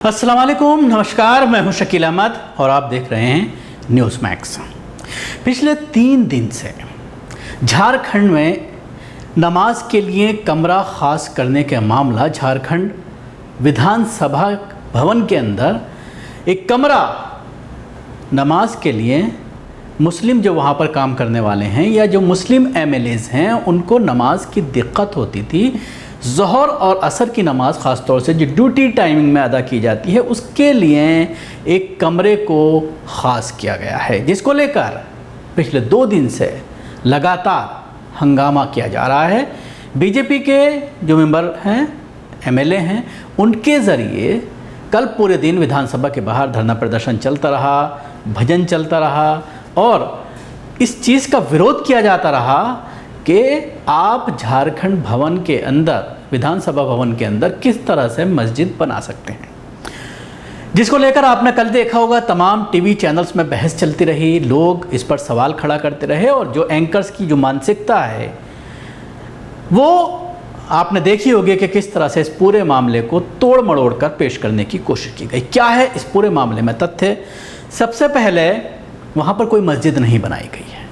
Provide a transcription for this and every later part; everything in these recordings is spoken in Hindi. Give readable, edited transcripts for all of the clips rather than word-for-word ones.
अस्सलाम वालेकुम, नमस्कार। मैं हूं शकील अहमद और आप देख रहे हैं न्यूज़ मैक्स। पिछले 3 दिन से झारखंड में नमाज के लिए कमरा ख़ास करने का मामला, झारखंड विधानसभा भवन के अंदर एक कमरा नमाज के लिए मुस्लिम जो वहाँ पर काम करने वाले हैं या जो मुस्लिम एमएलएज़ हैं उनको नमाज की दिक्कत होती थी। ज़ोहर और असर की नमाज़ ख़ास तौर से जो ड्यूटी टाइमिंग में अदा की जाती है उसके लिए एक कमरे को ख़ास किया गया है, जिसको लेकर पिछले 2 दिन से लगातार हंगामा किया जा रहा है। बीजेपी के जो मेंबर हैं, एमएलए हैं, उनके ज़रिए कल पूरे दिन विधानसभा के बाहर धरना प्रदर्शन चलता रहा, भजन चलता रहा और इस चीज़ का विरोध किया जाता रहा कि आप झारखंड भवन के अंदर, विधानसभा भवन के अंदर किस तरह से मस्जिद बना सकते हैं, जिसको लेकर आपने कल देखा होगा तमाम टीवी चैनल्स में बहस चलती रही, लोग इस पर सवाल खड़ा करते रहे और जो एंकर्स की जो मानसिकता है वो आपने देखी होगी कि किस तरह से इस पूरे मामले को तोड़ मड़ोड़ कर पेश करने की कोशिश की गई। क्या है इस पूरे मामले में तथ्य? सबसे पहले वहाँ पर कोई मस्जिद नहीं बनाई गई है,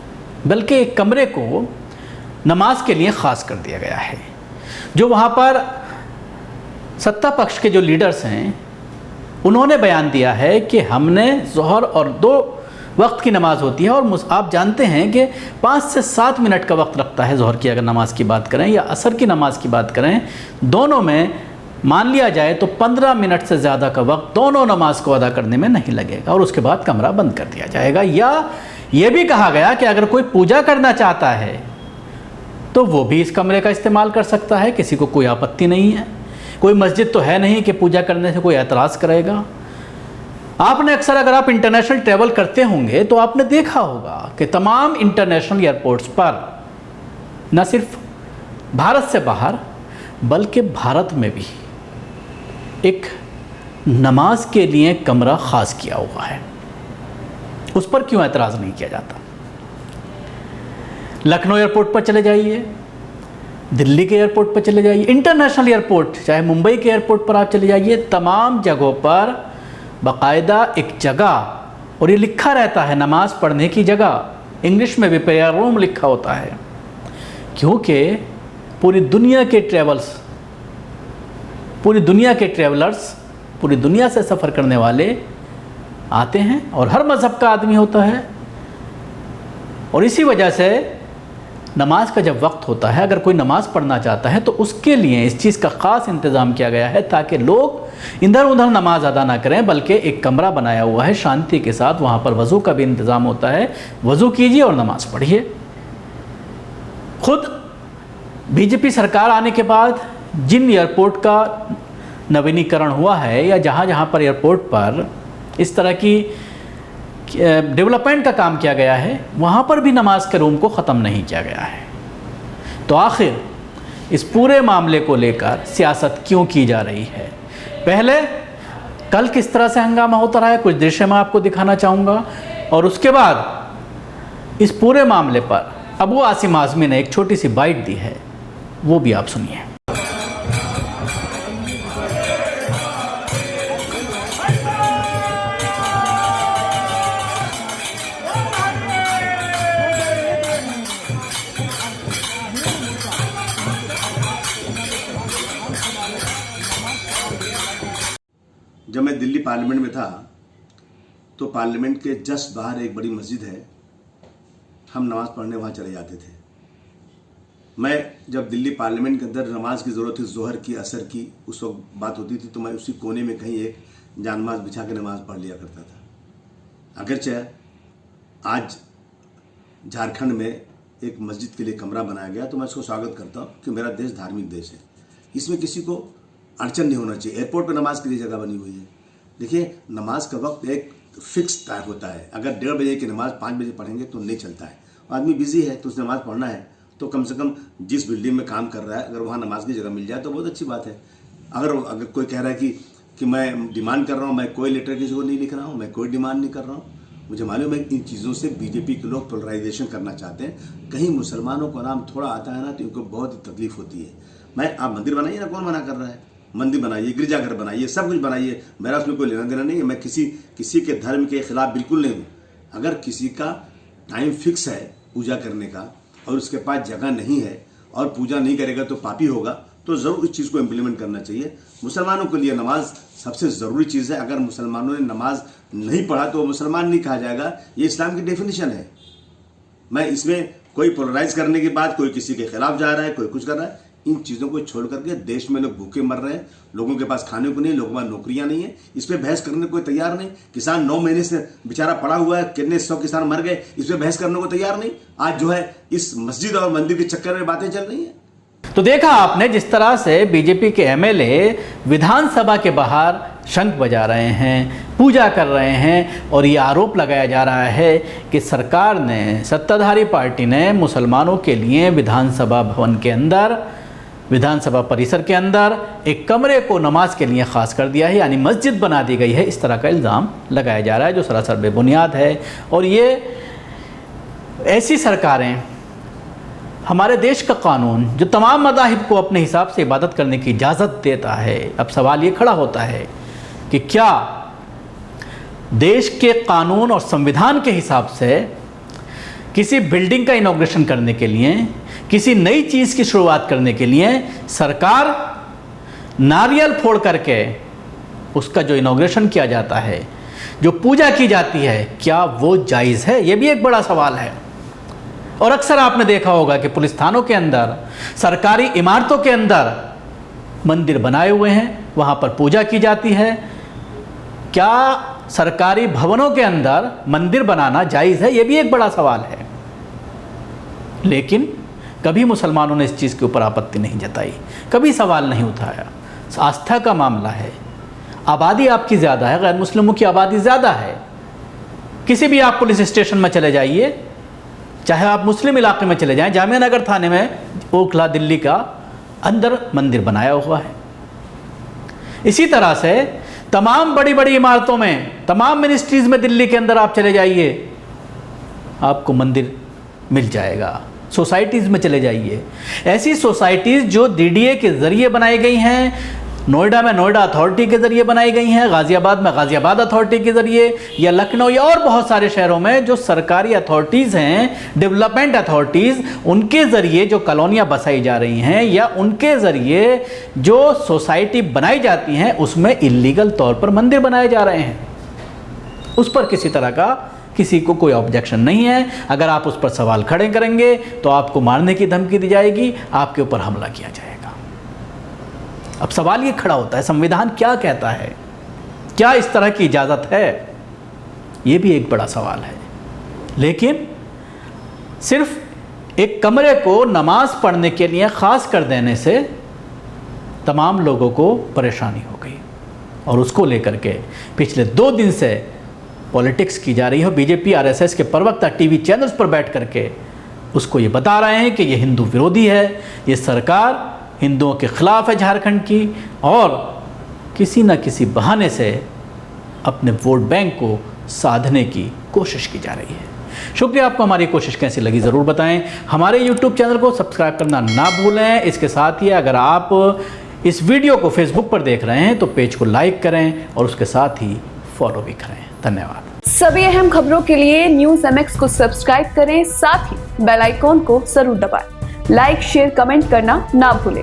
बल्कि एक कमरे को नमाज के लिए ख़ास कर दिया गया है। जो वहाँ पर सत्ता पक्ष के जो लीडर्स हैं उन्होंने बयान दिया है कि हमने ज़ोहर और 2 वक्त की नमाज़ होती है और आप जानते हैं कि 5 से 7 मिनट का वक्त लगता है ज़ोहर की अगर नमाज़ की बात करें या असर की नमाज़ की बात करें, दोनों में मान लिया जाए तो 15 मिनट से ज़्यादा का वक्त दोनों नमाज को अदा करने में नहीं लगेगा और उसके बाद कमरा बंद कर दिया जाएगा। या ये भी कहा गया कि अगर कोई पूजा करना चाहता है तो वो भी इस कमरे का इस्तेमाल कर सकता है, किसी को कोई आपत्ति नहीं है। कोई मस्जिद तो है नहीं कि पूजा करने से कोई एतराज़ करेगा। आपने अक्सर, अगर आप इंटरनेशनल ट्रैवल करते होंगे तो आपने देखा होगा कि तमाम इंटरनेशनल एयरपोर्ट्स पर न सिर्फ भारत से बाहर बल्कि भारत में भी एक नमाज के लिए कमरा ख़ास किया हुआ है। उस पर क्यों एतराज़ नहीं किया जाता? लखनऊ एयरपोर्ट पर चले जाइए, दिल्ली के एयरपोर्ट पर चले जाइए, इंटरनेशनल एयरपोर्ट चाहे मुंबई के एयरपोर्ट पर आप चले जाइए, तमाम जगहों पर बाकायदा एक जगह और ये लिखा रहता है नमाज पढ़ने की जगह, इंग्लिश में भी प्रेयर रूम लिखा होता है, क्योंकि पूरी दुनिया के ट्रैवलर्स पूरी दुनिया से सफ़र करने वाले आते हैं और हर मज़हब का आदमी होता है। और इसी वजह से नमाज का जब वक्त होता है, अगर कोई नमाज़ पढ़ना चाहता है तो उसके लिए इस चीज़ का ख़ास इंतज़ाम किया गया है ताकि लोग इधर उधर नमाज अदा ना करें, बल्कि एक कमरा बनाया हुआ है शांति के साथ। वहाँ पर वज़ू का भी इंतज़ाम होता है, वज़ू कीजिए और नमाज़ पढ़िए। खुद बीजेपी सरकार आने के बाद जिन एयरपोर्ट का नवीनीकरण हुआ है या जहाँ पर एयरपोर्ट पर इस तरह की डेवलपमेंट का काम किया गया है, वहाँ पर भी नमाज के रूम को ख़त्म नहीं किया गया है। तो आखिर इस पूरे मामले को लेकर सियासत क्यों की जा रही है? पहले कल किस तरह से हंगामा होता रहा है, कुछ दृश्य मैं आपको दिखाना चाहूँगा और उसके बाद इस पूरे मामले पर अबू आसिम आज़मी ने एक छोटी सी बाइट दी है, वो भी आप सुनिए। जब मैं दिल्ली पार्लियामेंट में था तो पार्लियामेंट के जस्ट बाहर एक बड़ी मस्जिद है, हम नमाज़ पढ़ने वहाँ चले जाते थे। मैं जब दिल्ली पार्लियामेंट के अंदर नमाज की ज़रूरत थी, ज़ोहर की, असर की, उस वक्त बात होती थी, तो मैं उसी कोने में कहीं एक जानमाज़ बिछा के नमाज़ पढ़ लिया करता था। अगरचे आज झारखंड में एक मस्जिद के लिए कमरा बनाया गया तो मैं उसको स्वागत करता हूँ कि मेरा देश धार्मिक देश है, इसमें किसी को अड़चन नहीं होना चाहिए। एयरपोर्ट पर नमाज के लिए जगह बनी हुई है। देखिए, नमाज का वक्त एक फिक्स टाइम होता है। अगर 1:30 बजे की नमाज 5 बजे पढ़ेंगे तो नहीं चलता है। आदमी बिजी है तो उसे नमाज पढ़ना है तो कम से कम जिस बिल्डिंग में काम कर रहा है अगर वहाँ नमाज की जगह मिल जाए तो बहुत अच्छी बात है। अगर कोई कह रहा है कि मैं डिमांड कर रहा हूँ, मैं कोई लेटर किसी को नहीं लिख रहा हूँ, मैं कोई डिमांड नहीं कर रहा हूँ, मुझे मालूम है इन चीज़ों से बीजेपी के लोग पोलराइजेशन करना चाहते हैं। कहीं मुसलमानों का नाम थोड़ा आता है ना तो इनको बहुत तकलीफ होती है। आप मंदिर बनाइए ना, कौन मना कर रहा है? मंदिर बनाइए, गिरजाघर बनाइए, सब कुछ बनाइए, मेरा उसमें कोई लेना देना नहीं है। मैं किसी के धर्म के खिलाफ बिल्कुल नहीं हूँ। अगर किसी का टाइम फिक्स है पूजा करने का और उसके पास जगह नहीं है और पूजा नहीं करेगा तो पापी होगा, तो ज़रूर इस चीज़ को इम्प्लीमेंट करना चाहिए। मुसलमानों के लिए नमाज सबसे ज़रूरी चीज़ है। अगर मुसलमानों ने नमाज नहीं पढ़ा तो वो मुसलमान नहीं कहा जाएगा, ये इस्लाम की डेफिनेशन है। मैं इसमें कोई पोलराइज करने की बात, कोई किसी के खिलाफ जा रहा है, कोई कुछ कर रहा है, इन चीज़ों को छोड़ करके देश में लोग भूखे मर रहे हैं, लोगों के पास खाने को नहीं, लोगों के पास नौकरियां नहीं है, इस पर बहस करने को कोई तैयार नहीं। किसान 9 महीने से बेचारा पड़ा हुआ है, कितने 100 किसान मर गए, इस पर बहस करने को तैयार नहीं। आज जो है इस मस्जिद और मंदिर के चक्कर में बातें चल रही हैं। तो देखा आपने जिस तरह से बीजेपी के एमएलए विधानसभा के बाहर शंख बजा रहे हैं, पूजा कर रहे हैं और ये आरोप लगाया जा रहा है कि सरकार ने, सत्ताधारी पार्टी ने मुसलमानों के लिए विधानसभा भवन के अंदर, विधानसभा परिसर के अंदर एक कमरे को नमाज के लिए ख़ास कर दिया है, यानी मस्जिद बना दी गई है। इस तरह का इल्ज़ाम लगाया जा रहा है जो सरासर बेबुनियाद है। और ये ऐसी सरकारें, हमारे देश का कानून जो तमाम मज़ाहिब को अपने हिसाब से इबादत करने की इजाज़त देता है, अब सवाल ये खड़ा होता है कि क्या देश के कानून और संविधान के हिसाब से किसी बिल्डिंग का इनॉग्रेशन करने के लिए, किसी नई चीज़ की शुरुआत करने के लिए सरकार नारियल फोड़ करके उसका जो इनॉग्रेशन किया जाता है, जो पूजा की जाती है, क्या वो जायज़ है? ये भी एक बड़ा सवाल है। और अक्सर आपने देखा होगा कि पुलिस थानों के अंदर, सरकारी इमारतों के अंदर मंदिर बनाए हुए हैं, वहाँ पर पूजा की जाती है। क्या सरकारी भवनों के अंदर मंदिर बनाना जायज़ है? ये भी एक बड़ा सवाल है। लेकिन कभी मुसलमानों ने इस चीज़ के ऊपर आपत्ति नहीं जताई, कभी सवाल नहीं उठाया। आस्था का मामला है, आबादी आपकी ज़्यादा है, गैर मुस्लिमों की आबादी ज़्यादा है। किसी भी आप पुलिस स्टेशन में चले जाइए, चाहे आप मुस्लिम इलाके में चले जाएं, जामिया नगर थाने में, ओखला दिल्ली का, अंदर मंदिर बनाया हुआ है। इसी तरह से तमाम बड़ी बड़ी इमारतों में, तमाम मिनिस्ट्रीज़ में दिल्ली के अंदर आप चले जाइए, आपको मंदिर मिल जाएगा। सोसाइटीज़ में चले जाइए, ऐसी सोसाइटीज़ जो डीडीए के ज़रिए बनाई गई हैं, नोएडा में नोएडा अथॉरिटी के ज़रिए बनाई गई हैं, गाज़ियाबाद में गाज़ियाबाद अथॉरिटी के ज़रिए, या लखनऊ या और बहुत सारे शहरों में जो सरकारी अथॉरिटीज़ हैं, डेवलपमेंट अथॉरिटीज़, उनके ज़रिए जो कॉलोनियाँ बसाई जा रही हैं या उनके ज़रिए जो सोसाइटी बनाई जाती हैं, उसमें इल्लीगल तौर पर मंदिर बनाए जा रहे हैं। उस पर किसी तरह का किसी को कोई ऑब्जेक्शन नहीं है। अगर आप उस पर सवाल खड़े करेंगे तो आपको मारने की धमकी दी जाएगी, आपके ऊपर हमला किया जाएगा। अब सवाल ये खड़ा होता है, संविधान क्या कहता है? क्या इस तरह की इजाज़त है? ये भी एक बड़ा सवाल है। लेकिन सिर्फ एक कमरे को नमाज पढ़ने के लिए ख़ास कर देने से तमाम लोगों को परेशानी हो गई और उसको लेकर के पिछले 2 दिन से पॉलिटिक्स की जा रही है। बीजेपी आरएसएस के प्रवक्ता टीवी चैनल्स पर बैठ करके उसको ये बता रहे हैं कि ये हिंदू विरोधी है, ये सरकार हिंदुओं के ख़िलाफ़ है झारखंड की, और किसी न किसी बहाने से अपने वोट बैंक को साधने की कोशिश की जा रही है। शुक्रिया। आपको हमारी कोशिश कैसी लगी ज़रूर बताएं। हमारे YouTube चैनल को सब्सक्राइब करना ना भूलें। इसके साथ ही अगर आप इस वीडियो को फेसबुक पर देख रहे हैं तो पेज को लाइक करें और उसके साथ ही फॉलो भी करें। धन्यवाद। सभी अहम खबरों के लिए न्यूज़ MX को सब्सक्राइब करें, साथ ही बेल आइकॉन को जरूर दबाएं। लाइक, शेयर, कमेंट करना ना भूलें।